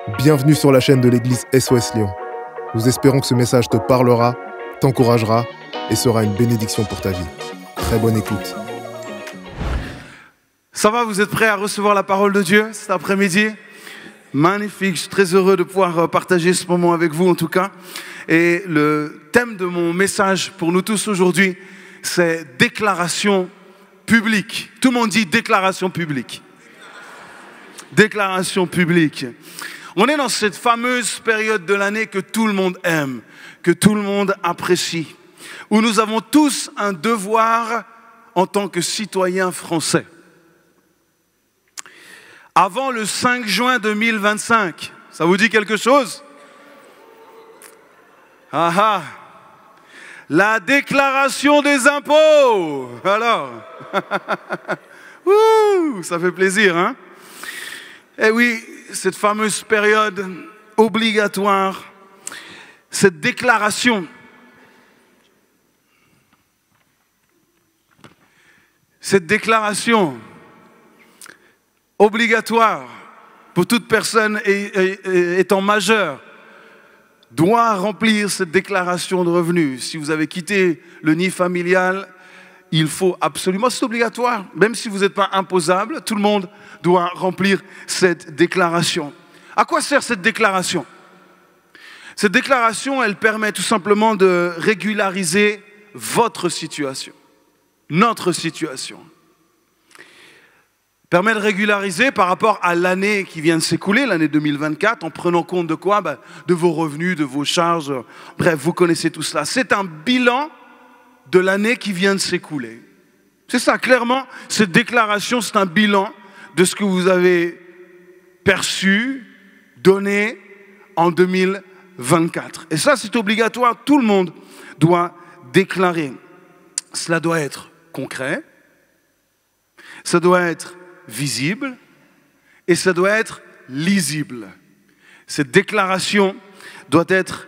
Bienvenue sur la chaîne de l'église SOS Lyon. Nous espérons que ce message te parlera, t'encouragera et sera une bénédiction pour ta vie. Très bonne écoute. Ça va, vous êtes prêts à recevoir la parole de Dieu cet après-midi? Magnifique, je suis très heureux de pouvoir partager ce moment avec vous en tout cas. Et le thème de mon message pour nous tous aujourd'hui, c'est déclaration publique. Tout le monde dit déclaration publique. Déclaration publique. On est dans cette fameuse période de l'année que tout le monde aime, que tout le monde apprécie, où nous avons tous un devoir en tant que citoyens français. Avant le 5 juin 2025, ça vous dit quelque chose? Ah ah, la déclaration des impôts. Alors, ouh, ça fait plaisir, hein? Eh oui, cette fameuse période obligatoire, cette déclaration, obligatoire pour toute personne étant majeure doit remplir cette déclaration de revenus. Si vous avez quitté le nid familial, il faut absolument, c'est obligatoire, même si vous n'êtes pas imposable, tout le monde doit remplir cette déclaration. À quoi sert cette déclaration? Cette déclaration, elle permet tout simplement de régulariser votre situation, notre situation. Permet de régulariser par rapport à l'année qui vient de s'écouler, l'année 2024, en prenant compte de quoi? De vos revenus, de vos charges, bref, vous connaissez tout cela. C'est un bilan de l'année qui vient de s'écouler. C'est ça, clairement, cette déclaration, c'est un bilan de ce que vous avez perçu, donné en 2024. Et ça, c'est obligatoire, tout le monde doit déclarer. Cela doit être concret, ça doit être visible et ça doit être lisible. Cette déclaration doit être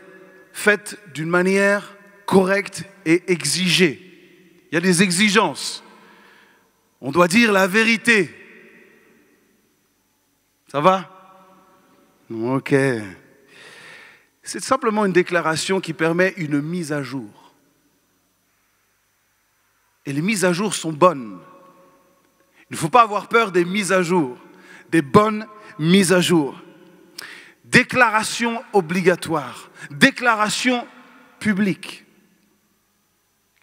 faite d'une manière correcte et exigée. Il y a des exigences. On doit dire la vérité. Ça va? Ok. C'est simplement une déclaration qui permet une mise à jour. Et les mises à jour sont bonnes. Il ne faut pas avoir peur des mises à jour, des bonnes mises à jour. Déclaration obligatoire, déclaration publique.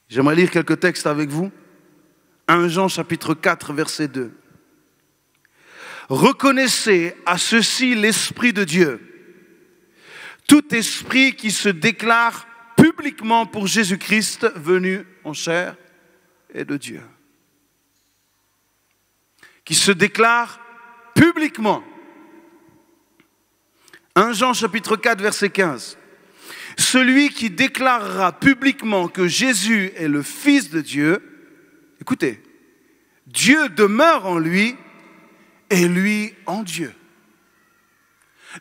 J'aimerais lire quelques textes avec vous. 1 Jean chapitre 4, verset 2. Reconnaissez à ceci l'Esprit de Dieu. Tout esprit qui se déclare publiquement pour Jésus-Christ venu en chair est de Dieu. Qui se déclare publiquement. 1 Jean chapitre 4, verset 15. Celui qui déclarera publiquement que Jésus est le Fils de Dieu, écoutez, Dieu demeure en lui et lui en Dieu.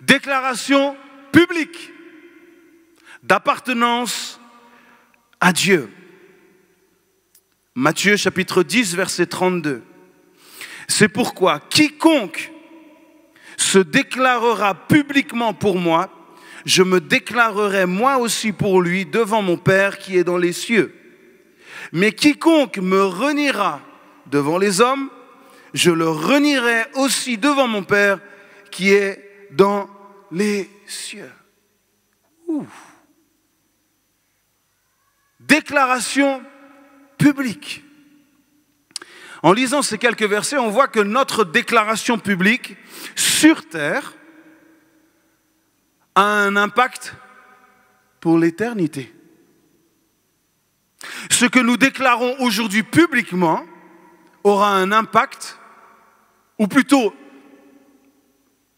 Déclaration publique d'appartenance à Dieu. Matthieu chapitre 10, verset 32. C'est pourquoi quiconque se déclarera publiquement pour moi, je me déclarerai moi aussi pour lui devant mon Père qui est dans les cieux. Mais quiconque me reniera devant les hommes, je le renierai aussi devant mon Père qui est dans les cieux. Ouh. Déclaration publique. En lisant ces quelques versets, on voit que notre déclaration publique sur terre a un impact pour l'éternité. Ce que nous déclarons aujourd'hui publiquement aura un impact, ou plutôt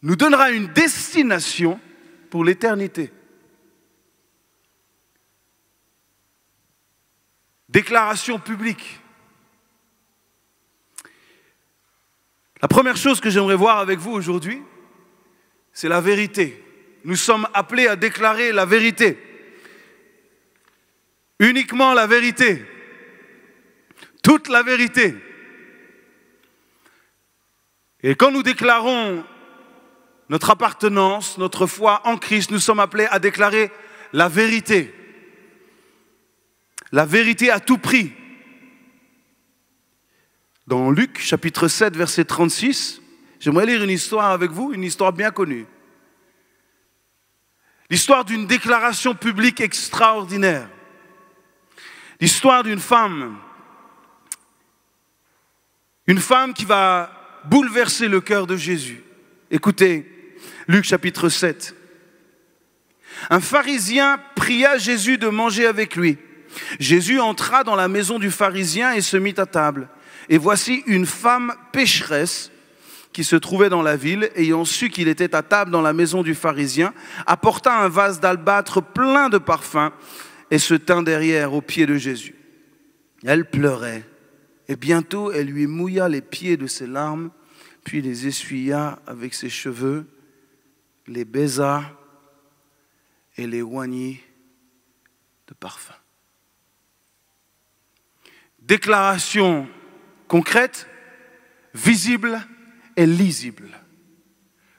nous donnera une destination pour l'éternité. Déclaration publique. La première chose que j'aimerais voir avec vous aujourd'hui, c'est la vérité. Nous sommes appelés à déclarer la vérité. Uniquement la vérité. Toute la vérité. Et quand nous déclarons notre appartenance, notre foi en Christ, nous sommes appelés à déclarer la vérité. La vérité à tout prix. Dans Luc, chapitre 7, verset 36, j'aimerais lire une histoire avec vous, une histoire bien connue. L'histoire d'une déclaration publique extraordinaire. L'histoire d'une femme. Une femme qui va bouleverser le cœur de Jésus. Écoutez, Luc chapitre 7. Un pharisien pria Jésus de manger avec lui. Jésus entra dans la maison du pharisien et se mit à table. Et voici une femme pécheresse qui se trouvait dans la ville, ayant su qu'il était à table dans la maison du pharisien, apporta un vase d'albâtre plein de parfums et se tint derrière aux pieds de Jésus. Elle pleurait et bientôt elle lui mouilla les pieds de ses larmes, puis les essuya avec ses cheveux, les baisa et les oignit de parfum. Déclaration concrète, visible et lisible.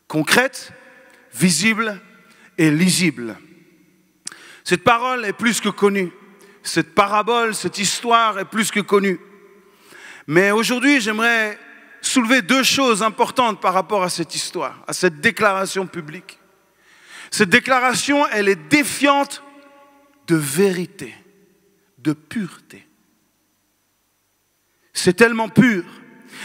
Concrète, visible et lisible. Cette parole est plus que connue. Cette parabole, cette histoire est plus que connue. Mais aujourd'hui, j'aimerais soulever deux choses importantes par rapport à cette histoire, à cette déclaration publique. Cette déclaration, elle est défiante de vérité, de pureté. C'est tellement pur.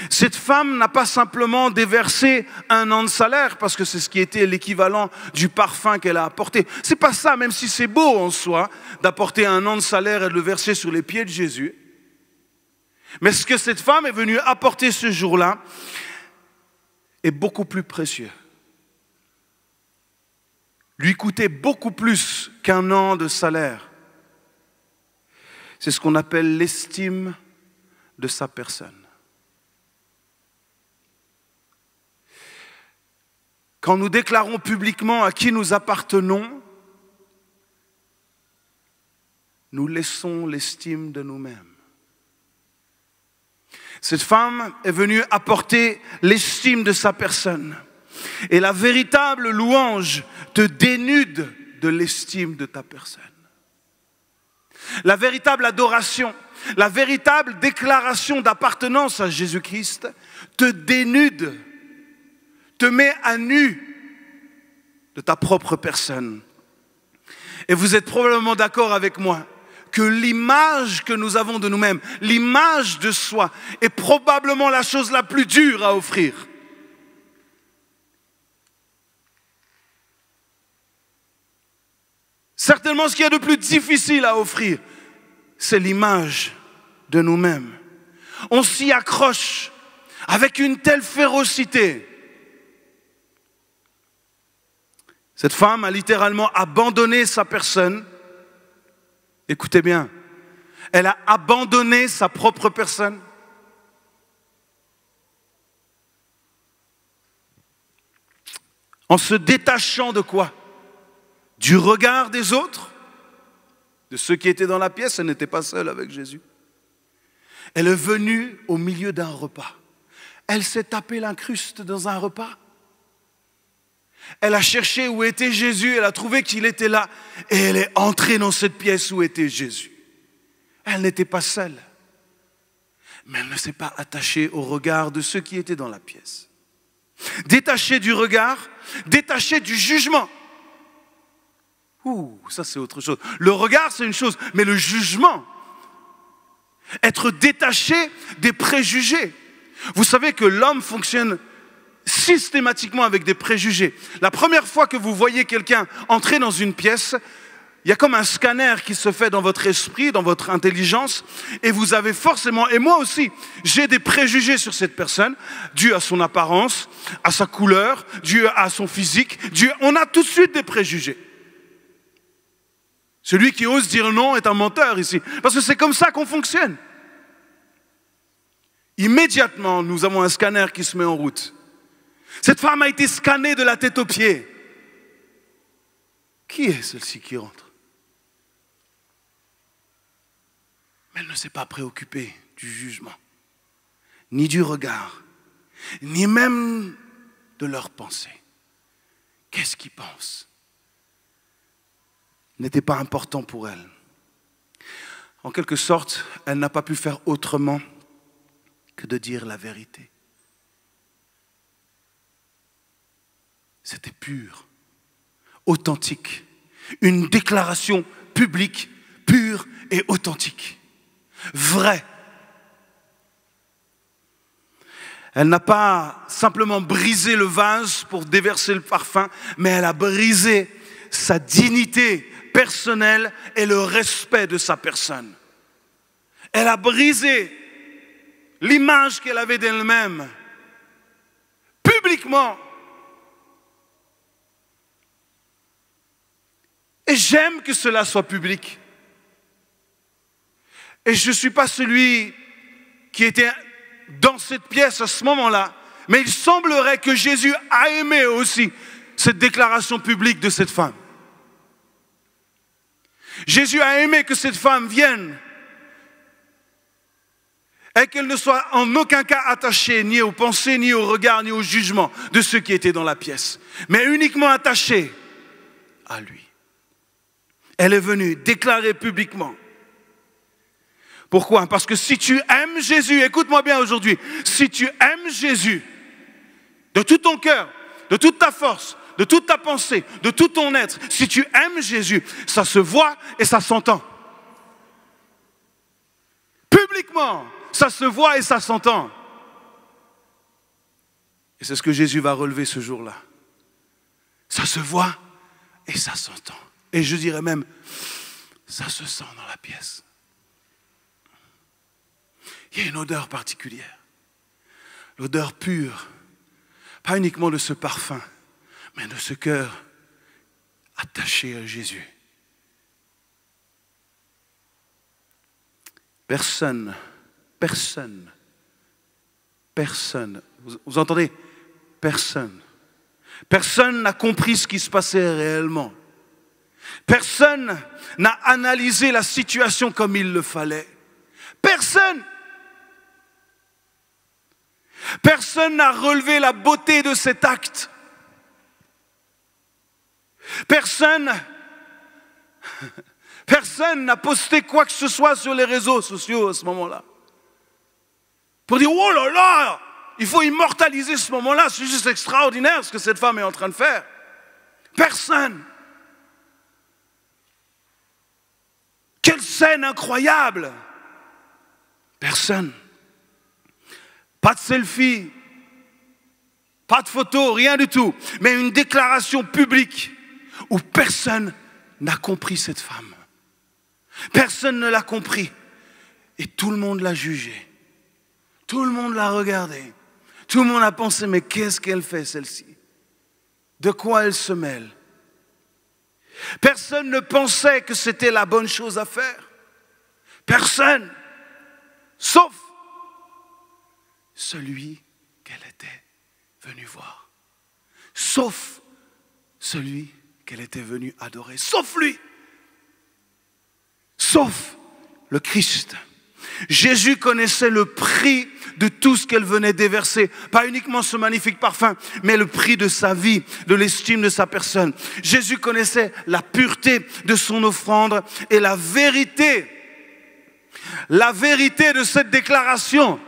Cette femme n'a pas simplement déversé 1 an de salaire, parce que c'est ce qui était l'équivalent du parfum qu'elle a apporté. C'est pas ça, même si c'est beau en soi, d'apporter 1 an de salaire et de le verser sur les pieds de Jésus. Mais ce que cette femme est venue apporter ce jour-là est beaucoup plus précieux. Lui coûtait beaucoup plus qu'1 an de salaire. C'est ce qu'on appelle l'estime de sa personne. Quand nous déclarons publiquement à qui nous appartenons, nous laissons l'estime de nous-mêmes. Cette femme est venue apporter l'estime de sa personne. Et la véritable louange te dénude de l'estime de ta personne. La véritable adoration, la véritable déclaration d'appartenance à Jésus-Christ te dénude, te met à nu de ta propre personne. Et vous êtes probablement d'accord avec moi que l'image que nous avons de nous-mêmes, l'image de soi, est probablement la chose la plus dure à offrir. Certainement, ce qu'il y a de plus difficile à offrir, c'est l'image de nous-mêmes. On s'y accroche avec une telle férocité. Cette femme a littéralement abandonné sa personne. Écoutez bien, elle a abandonné sa propre personne. En se détachant de quoi? Du regard des autres, de ceux qui étaient dans la pièce. Elle n'était pas seule avec Jésus. Elle est venue au milieu d'un repas. Elle s'est tapée l'incruste dans un repas. Elle a cherché où était Jésus, elle a trouvé qu'il était là. Et elle est entrée dans cette pièce où était Jésus. Elle n'était pas seule. Mais elle ne s'est pas attachée au regard de ceux qui étaient dans la pièce. Détachée du regard, détachée du jugement. Ça c'est autre chose. Le regard c'est une chose, mais le jugement. Être détaché des préjugés. Vous savez que l'homme fonctionne systématiquement avec des préjugés. La première fois que vous voyez quelqu'un entrer dans une pièce, il y a comme un scanner qui se fait dans votre esprit, dans votre intelligence, et vous avez forcément, et moi aussi, j'ai des préjugés sur cette personne, dû à son apparence, à sa couleur, dû à son physique, on a tout de suite des préjugés. Celui qui ose dire non est un menteur ici, parce que c'est comme ça qu'on fonctionne. Immédiatement, nous avons un scanner qui se met en route. Cette femme a été scannée de la tête aux pieds. Qui est celle-ci qui rentre? Mais elle ne s'est pas préoccupée du jugement, ni du regard, ni même de leurs pensées. qu'est-ce qu'il pense, n'était pas important pour elle. En quelque sorte, elle n'a pas pu faire autrement que de dire la vérité. C'était pur, authentique, une déclaration publique, pure et authentique, vraie. Elle n'a pas simplement brisé le vase pour déverser le parfum, mais elle a brisé sa dignité personnelle et le respect de sa personne. Elle a brisé l'image qu'elle avait d'elle-même, publiquement. Et j'aime que cela soit public. Et je ne suis pas celui qui était dans cette pièce à ce moment-là, mais il semblerait que Jésus a aimé aussi cette déclaration publique de cette femme. Jésus a aimé que cette femme vienne et qu'elle ne soit en aucun cas attachée ni aux pensées, ni au regard, ni au jugement de ceux qui étaient dans la pièce, mais uniquement attachée à lui. Elle est venue déclarer publiquement. Pourquoi? Parce que si tu aimes Jésus, écoute-moi bien aujourd'hui, si tu aimes Jésus de tout ton cœur, de toute ta force, de toute ta pensée, de tout ton être, si tu aimes Jésus, ça se voit et ça s'entend. Publiquement, ça se voit et ça s'entend. Et c'est ce que Jésus va relever ce jour-là. Ça se voit et ça s'entend. Et je dirais même, ça se sent dans la pièce. Il y a une odeur particulière, l'odeur pure, pas uniquement de ce parfum, mais de ce cœur attaché à Jésus. Personne, vous entendez? Personne n'a compris ce qui se passait réellement. Personne n'a analysé la situation comme il le fallait. Personne n'a relevé la beauté de cet acte. Personne n'a posté quoi que ce soit sur les réseaux sociaux à ce moment-là. Pour dire, oh là là, il faut immortaliser ce moment-là, c'est juste extraordinaire ce que cette femme est en train de faire. Personne. Quelle scène incroyable. Personne. Pas de selfie, pas de photo, rien du tout. Mais une déclaration publique où personne n'a compris cette femme. Personne ne l'a compris. Et tout le monde l'a jugée. Tout le monde l'a regardée. Tout le monde a pensé, mais qu'est-ce qu'elle fait celle-ci? De quoi elle se mêle? Personne ne pensait que c'était la bonne chose à faire. Personne. Sauf celui qu'elle était venue voir. Sauf celui qu'elle était venue adorer. Sauf lui. Sauf le Christ. Jésus connaissait le prix de tout ce qu'elle venait déverser. Pas uniquement ce magnifique parfum, mais le prix de sa vie, de l'estime de sa personne. Jésus connaissait la pureté de son offrande et la vérité de cette déclaration.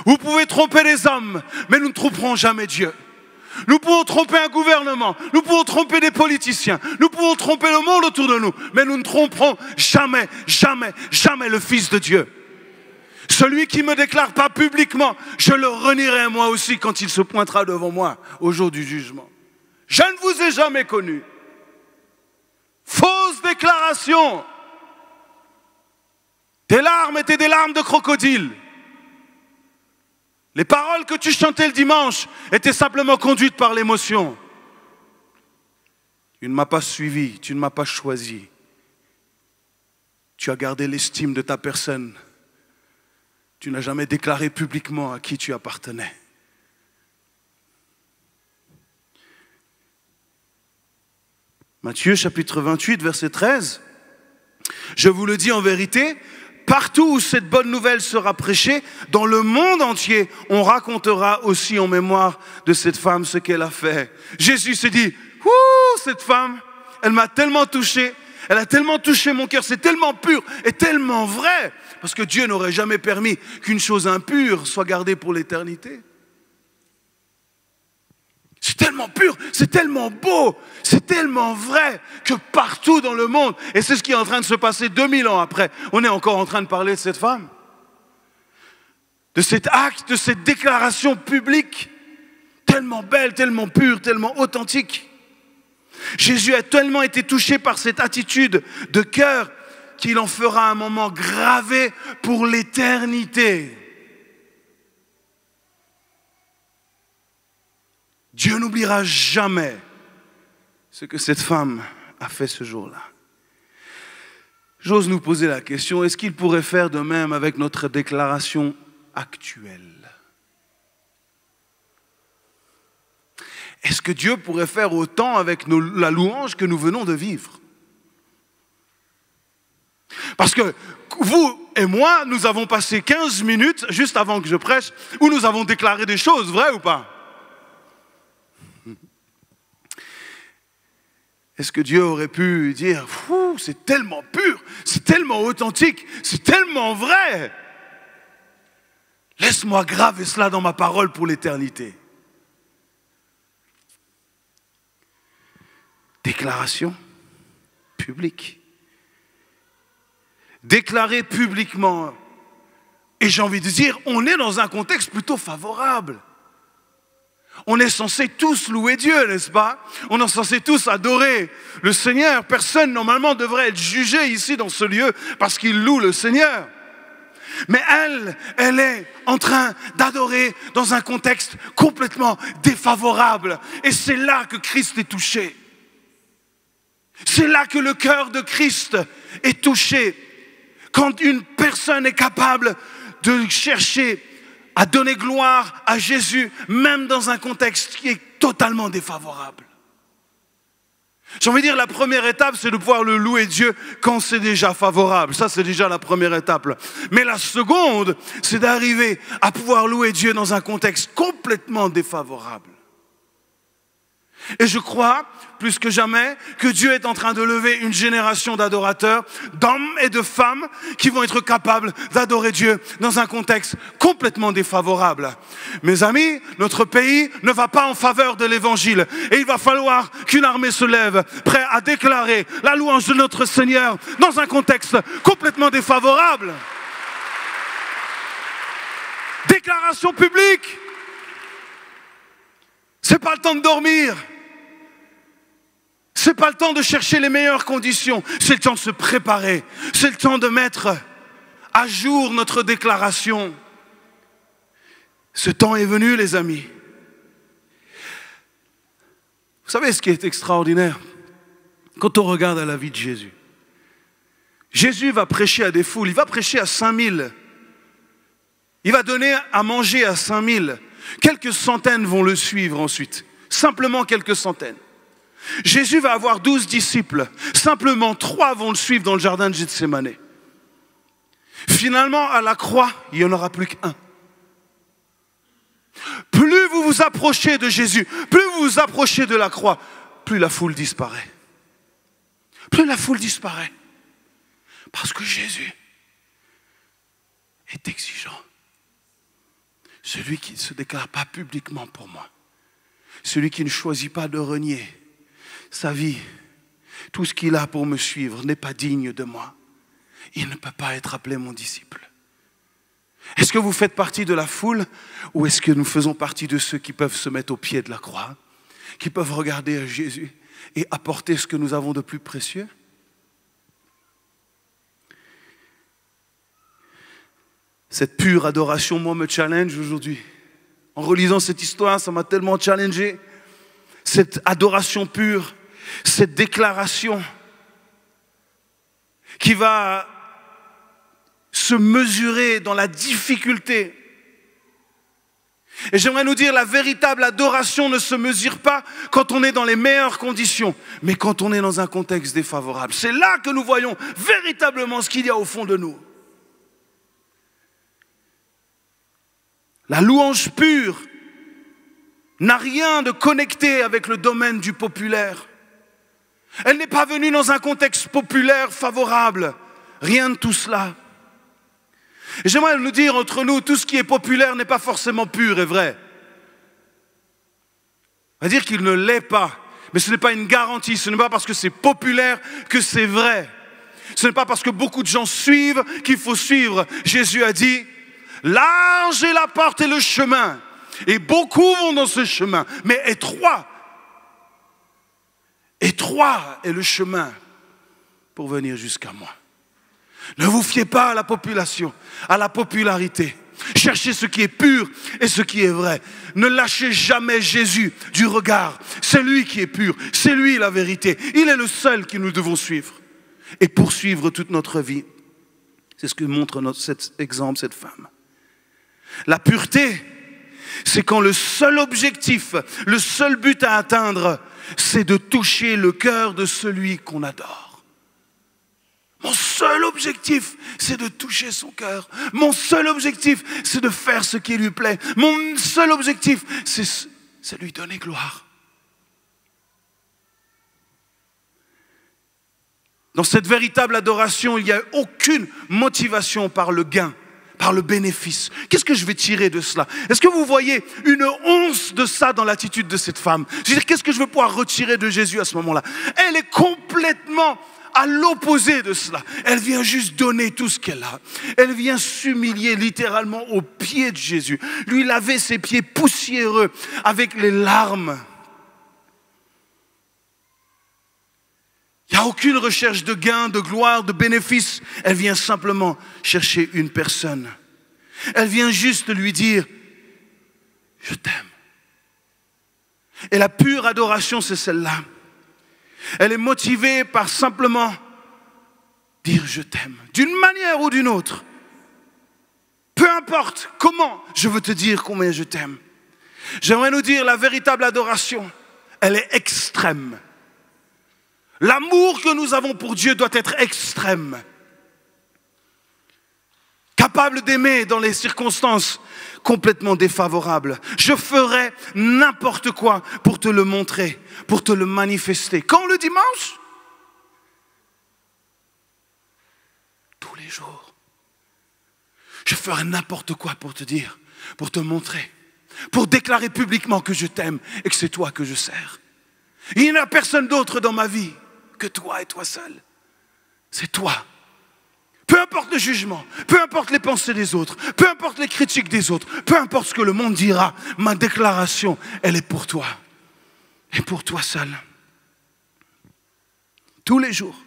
Vous pouvez tromper les hommes, mais nous ne tromperons jamais Dieu. Nous pouvons tromper un gouvernement, nous pouvons tromper des politiciens, nous pouvons tromper le monde autour de nous, mais nous ne tromperons jamais, jamais, jamais le Fils de Dieu. Celui qui ne me déclare pas publiquement, je le renierai moi aussi quand il se pointera devant moi au jour du jugement. Je ne vous ai jamais connu. Fausse déclaration. Tes larmes étaient des larmes de crocodile. Les paroles que tu chantais le dimanche étaient simplement conduites par l'émotion. Tu ne m'as pas suivi, tu ne m'as pas choisi. Tu as gardé l'estime de ta personne. Tu n'as jamais déclaré publiquement à qui tu appartenais. Matthieu chapitre 28, verset 13. Je vous le dis en vérité, partout où cette bonne nouvelle sera prêchée, dans le monde entier, on racontera aussi en mémoire de cette femme ce qu'elle a fait. Jésus s'est dit, ouh, cette femme, elle m'a tellement touché, elle a tellement touché mon cœur, c'est tellement pur et tellement vrai, parce que Dieu n'aurait jamais permis qu'une chose impure soit gardée pour l'éternité. C'est tellement pur, c'est tellement beau, c'est tellement vrai que partout dans le monde, et c'est ce qui est en train de se passer 2000 ans après, on est encore en train de parler de cette femme, de cet acte, de cette déclaration publique, tellement belle, tellement pure, tellement authentique. Jésus a tellement été touché par cette attitude de cœur qu'il en fera un moment gravé pour l'éternité. Dieu n'oubliera jamais ce que cette femme a fait ce jour-là. J'ose nous poser la question, est-ce qu'il pourrait faire de même avec notre déclaration actuelle? Est-ce que Dieu pourrait faire autant avec la louange que nous venons de vivre? Parce que vous et moi, nous avons passé 15 minutes, juste avant que je prêche, où nous avons déclaré des choses, vraies ou pas? Est-ce que Dieu aurait pu dire, c'est tellement pur, c'est tellement authentique, c'est tellement vrai. Laisse-moi graver cela dans ma parole pour l'éternité. Déclaration publique. Déclarer publiquement. Et j'ai envie de dire, on est dans un contexte plutôt favorable. On est censés tous louer Dieu, n'est-ce pas? On est censés tous adorer le Seigneur. Personne, normalement, devrait être jugé ici dans ce lieu parce qu'il loue le Seigneur. Mais elle est en train d'adorer dans un contexte complètement défavorable. Et c'est là que Christ est touché. C'est là que le cœur de Christ est touché. Quand une personne est capable de chercher à donner gloire à Jésus, même dans un contexte qui est totalement défavorable. J'ai envie de dire, la première étape, c'est de pouvoir le louer Dieu quand c'est déjà favorable. Ça, c'est déjà la première étape. Mais la seconde, c'est d'arriver à pouvoir louer Dieu dans un contexte complètement défavorable. Et je crois, plus que jamais, que Dieu est en train de lever une génération d'adorateurs, d'hommes et de femmes qui vont être capables d'adorer Dieu dans un contexte complètement défavorable. Mes amis, notre pays ne va pas en faveur de l'évangile. Et il va falloir qu'une armée se lève, prêt à déclarer la louange de notre Seigneur dans un contexte complètement défavorable. Déclaration publique. C'est pas le temps de dormir. C'est pas le temps de chercher les meilleures conditions. C'est le temps de se préparer. C'est le temps de mettre à jour notre déclaration. Ce temps est venu, les amis. Vous savez ce qui est extraordinaire? Quand on regarde à la vie de Jésus. Jésus va prêcher à des foules. Il va prêcher à 5000. Il va donner à manger à 5000. Quelques centaines vont le suivre ensuite. Simplement quelques centaines. Jésus va avoir 12 disciples. Simplement 3 vont le suivre dans le jardin de Gethsémani. Finalement, à la croix, il n'y en aura plus qu'un. Plus vous vous approchez de Jésus, plus vous vous approchez de la croix, plus la foule disparaît. Plus la foule disparaît. Parce que Jésus est exigeant. Celui qui ne se déclare pas publiquement pour moi. Celui qui ne choisit pas de renier sa vie, tout ce qu'il a pour me suivre n'est pas digne de moi. Il ne peut pas être appelé mon disciple. Est-ce que vous faites partie de la foule ou est-ce que nous faisons partie de ceux qui peuvent se mettre au pied de la croix, qui peuvent regarder à Jésus et apporter ce que nous avons de plus précieux? Cette pure adoration, moi, me challenge aujourd'hui. En relisant cette histoire, ça m'a tellement challengé. Cette adoration pure, cette déclaration qui va se mesurer dans la difficulté. Et j'aimerais nous dire, la véritable adoration ne se mesure pas quand on est dans les meilleures conditions, mais quand on est dans un contexte défavorable. C'est là que nous voyons véritablement ce qu'il y a au fond de nous. La louange pure n'a rien de connecté avec le domaine du populaire. Elle n'est pas venue dans un contexte populaire favorable. Rien de tout cela. Et j'aimerais nous dire entre nous, tout ce qui est populaire n'est pas forcément pur et vrai. On va dire qu'il ne l'est pas. Mais ce n'est pas une garantie. Ce n'est pas parce que c'est populaire que c'est vrai. Ce n'est pas parce que beaucoup de gens suivent qu'il faut suivre. Jésus a dit, large est la porte et le chemin. Et beaucoup vont dans ce chemin. Mais étroit est le chemin pour venir jusqu'à moi. Ne vous fiez pas à la population, à la popularité. Cherchez ce qui est pur et ce qui est vrai. Ne lâchez jamais Jésus du regard. C'est lui qui est pur, c'est lui la vérité. Il est le seul que nous devons suivre et poursuivre toute notre vie. C'est ce que montre cet exemple, cette femme. La pureté, c'est quand le seul objectif, le seul but à atteindre, c'est de toucher le cœur de celui qu'on adore. Mon seul objectif, c'est de toucher son cœur. Mon seul objectif, c'est de faire ce qui lui plaît. Mon seul objectif, c'est lui donner gloire. Dans cette véritable adoration, il n'y a aucune motivation par le gain, par le bénéfice. Qu'est-ce que je vais tirer de cela? Est-ce que vous voyez une once de ça dans l'attitude de cette femme? Je veux dire, qu'est-ce que je vais pouvoir retirer de Jésus à ce moment-là? Elle est complètement à l'opposé de cela. Elle vient juste donner tout ce qu'elle a. Elle vient s'humilier littéralement aux pieds de Jésus. Lui laver ses pieds poussiéreux avec les larmes. Il n'y a aucune recherche de gain, de gloire, de bénéfice. Elle vient simplement chercher une personne. Elle vient juste lui dire, je t'aime. Et la pure adoration, c'est celle-là. Elle est motivée par simplement dire je t'aime, d'une manière ou d'une autre. Peu importe comment, je veux te dire combien je t'aime. J'aimerais nous dire la véritable adoration, elle est extrême. L'amour que nous avons pour Dieu doit être extrême. Capable d'aimer dans les circonstances complètement défavorables. Je ferai n'importe quoi pour te le montrer, pour te le manifester. Quand le dimanche? Tous les jours. Je ferai n'importe quoi pour te dire, pour te montrer, pour déclarer publiquement que je t'aime et que c'est toi que je sers. Il n'y a personne d'autre dans ma vie que toi et toi seul. C'est toi. Peu importe le jugement, peu importe les pensées des autres, peu importe les critiques des autres, peu importe ce que le monde dira, ma déclaration, elle est pour toi. Et pour toi seul. Tous les jours.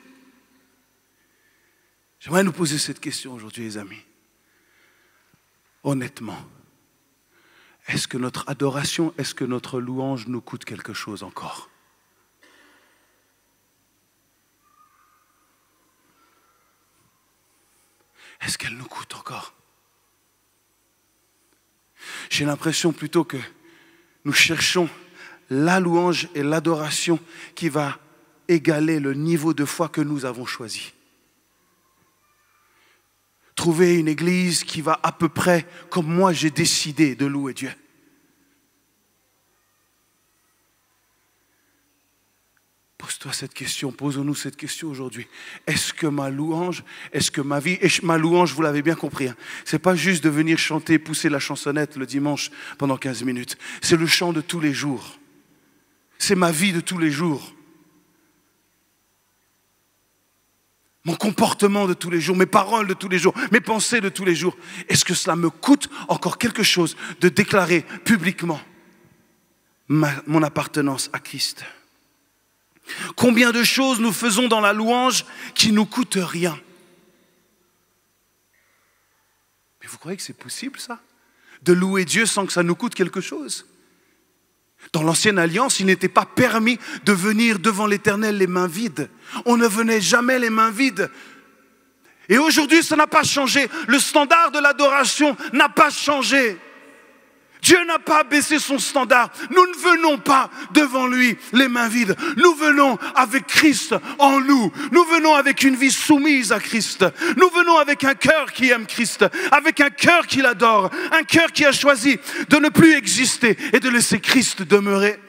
J'aimerais nous poser cette question aujourd'hui, les amis. Honnêtement, est-ce que notre adoration, est-ce que notre louange nous coûte quelque chose encore ? Est-ce qu'elle nous coûte encore? J'ai l'impression plutôt que nous cherchons la louange et l'adoration qui va égaler le niveau de foi que nous avons choisi. Trouver une église qui va à peu près comme moi j'ai décidé de louer Dieu. Pose-toi cette question, posons-nous cette question aujourd'hui. Est-ce que ma louange, est-ce que ma vie, et ma louange, vous l'avez bien compris, hein, c'est pas juste de venir chanter, pousser la chansonnette le dimanche pendant 15 minutes. C'est le chant de tous les jours. C'est ma vie de tous les jours. Mon comportement de tous les jours, mes paroles de tous les jours, mes pensées de tous les jours. Est-ce que cela me coûte encore quelque chose de déclarer publiquement mon appartenance à Christ ? Combien de choses nous faisons dans la louange qui ne nous coûtent rien? Mais vous croyez que c'est possible ça? De louer Dieu sans que ça nous coûte quelque chose? Dans l'ancienne alliance, il n'était pas permis de venir devant l'Éternel les mains vides. On ne venait jamais les mains vides. Et aujourd'hui, ça n'a pas changé. Le standard de l'adoration n'a pas changé. Dieu n'a pas baissé son standard. Nous ne venons pas devant lui les mains vides. Nous venons avec Christ en nous. Nous venons avec une vie soumise à Christ. Nous venons avec un cœur qui aime Christ, avec un cœur qui l'adore, un cœur qui a choisi de ne plus exister et de laisser Christ demeurer.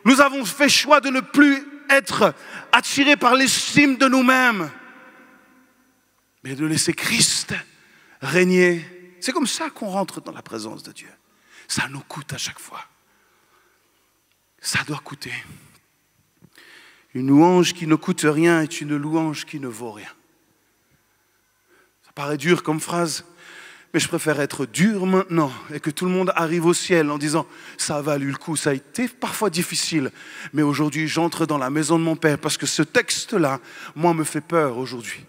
Nous avons fait choix de ne plus être attirés par l'estime de nous-mêmes, mais de laisser Christ régner. C'est comme ça qu'on rentre dans la présence de Dieu. Ça nous coûte à chaque fois. Ça doit coûter. Une louange qui ne coûte rien est une louange qui ne vaut rien. Ça paraît dur comme phrase, mais je préfère être dur maintenant et que tout le monde arrive au ciel en disant « ça a valu le coup, ça a été parfois difficile, mais aujourd'hui j'entre dans la maison de mon Père parce que ce texte-là, moi, me fait peur aujourd'hui.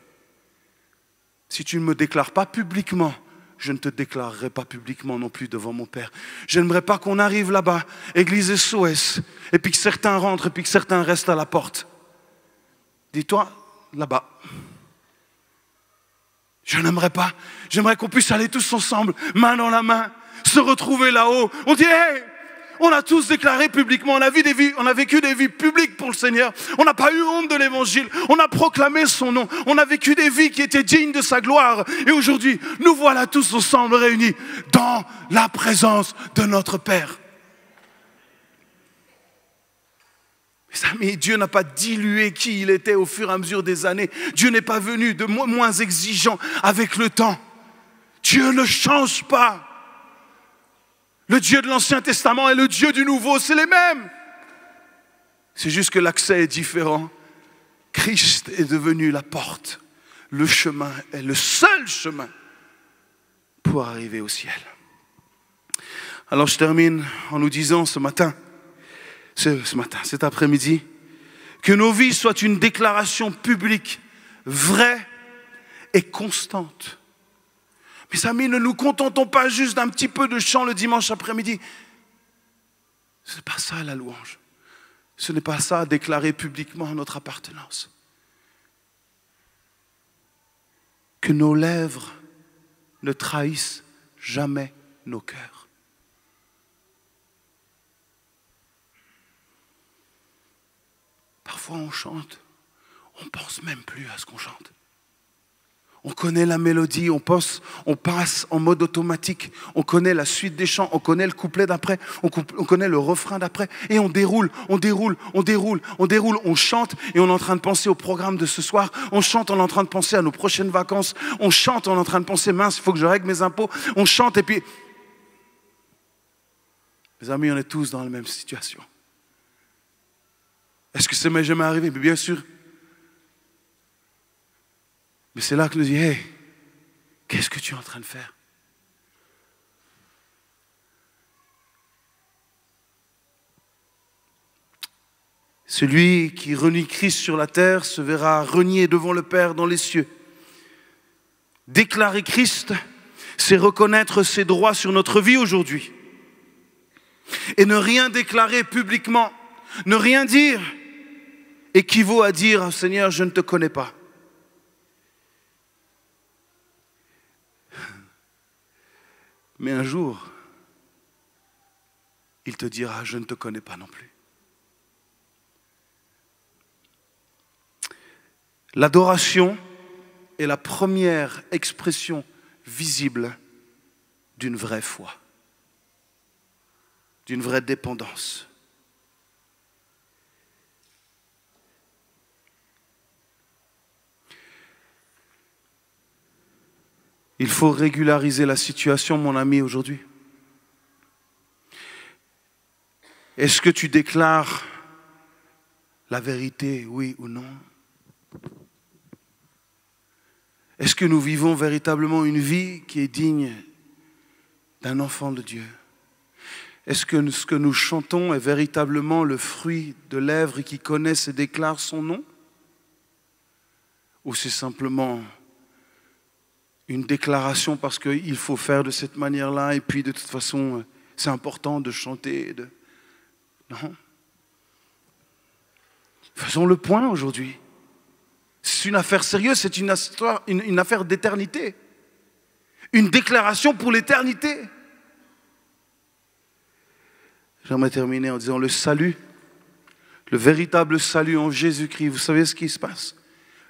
Si tu ne me déclares pas publiquement, je ne te déclarerai pas publiquement non plus devant mon Père. Je n'aimerais pas qu'on arrive là-bas, Église SOS, et puis que certains rentrent et puis que certains restent à la porte. Dis-toi, là-bas. Je n'aimerais pas. J'aimerais qu'on puisse aller tous ensemble, main dans la main, se retrouver là-haut. On dit, hey, on a tous déclaré publiquement, on a vécu des vies publiques pour le Seigneur. On n'a pas eu honte de l'évangile. On a proclamé son nom. On a vécu des vies qui étaient dignes de sa gloire. Et aujourd'hui, nous voilà tous ensemble réunis dans la présence de notre Père. Mes amis, Dieu n'a pas dilué qui il était au fur et à mesure des années. Dieu n'est pas venu de moins exigeant avec le temps. Dieu ne change pas. Le Dieu de l'Ancien Testament et le Dieu du Nouveau, c'est les mêmes. C'est juste que l'accès est différent. Christ est devenu la porte. Le chemin est le seul chemin pour arriver au ciel. Alors je termine en nous disant cet après-midi, que nos vies soient une déclaration publique, vraie et constante. Mes amis, ne nous contentons pas juste d'un petit peu de chant le dimanche après-midi. Ce n'est pas ça la louange. Ce n'est pas ça déclarer publiquement notre appartenance. Que nos lèvres ne trahissent jamais nos cœurs. Parfois on chante, on ne pense même plus à ce qu'on chante. On connaît la mélodie, on passe en mode automatique, on connaît la suite des chants, on connaît le couplet d'après, on connaît le refrain d'après, et on déroule, on chante, et on est en train de penser au programme de ce soir, on chante, on est en train de penser à nos prochaines vacances, on chante, on est en train de penser, mince, il faut que je règle mes impôts, on chante, et puis... Mes amis, on est tous dans la même situation. Est-ce que ça m'est jamais arrivé? Mais bien sûr. Mais c'est là que nous dit, hey, qu'est-ce que tu es en train de faire? Celui qui renie Christ sur la terre se verra renié devant le Père dans les cieux. Déclarer Christ, c'est reconnaître ses droits sur notre vie aujourd'hui. Et ne rien déclarer publiquement, ne rien dire, équivaut à dire, Seigneur, je ne te connais pas. Mais un jour, il te dira, je ne te connais pas non plus. L'adoration est la première expression visible d'une vraie foi, d'une vraie dépendance. Il faut régulariser la situation, mon ami, aujourd'hui. Est-ce que tu déclares la vérité, oui ou non? Est-ce que nous vivons véritablement une vie qui est digne d'un enfant de Dieu? Est-ce que ce que nous chantons est véritablement le fruit de lèvres qui connaissent et déclarent son nom? Ou c'est simplement une déclaration parce qu'il faut faire de cette manière-là et puis de toute façon, c'est important de chanter. Non. Faisons le point aujourd'hui. C'est une affaire sérieuse, c'est une affaire d'éternité. Une déclaration pour l'éternité. J'aimerais terminer en disant le salut, le véritable salut en Jésus-Christ. Vous savez ce qui se passe?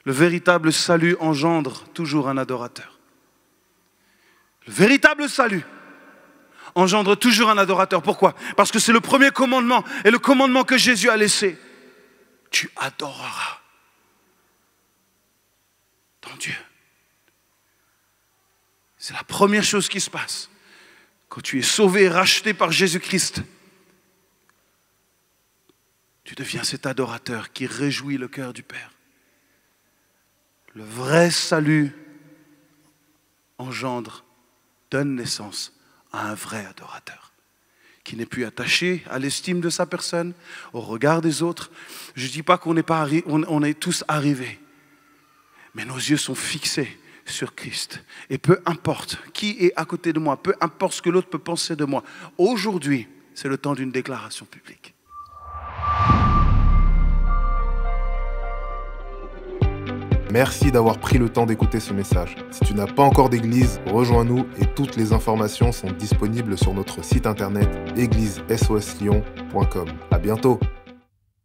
Le véritable salut engendre toujours un adorateur. Le véritable salut engendre toujours un adorateur. Pourquoi? Parce que c'est le premier commandement et le commandement que Jésus a laissé. Tu adoreras ton Dieu. C'est la première chose qui se passe. Quand tu es sauvé et racheté par Jésus-Christ, tu deviens cet adorateur qui réjouit le cœur du Père. Le vrai salut engendre, donne naissance à un vrai adorateur qui n'est plus attaché à l'estime de sa personne, au regard des autres. Je ne dis pas qu'on est tous arrivés, mais nos yeux sont fixés sur Christ. Et peu importe qui est à côté de moi, peu importe ce que l'autre peut penser de moi, aujourd'hui, c'est le temps d'une déclaration publique. Merci d'avoir pris le temps d'écouter ce message. Si tu n'as pas encore d'église, rejoins-nous et toutes les informations sont disponibles sur notre site internet églisesoslyon.com. À bientôt.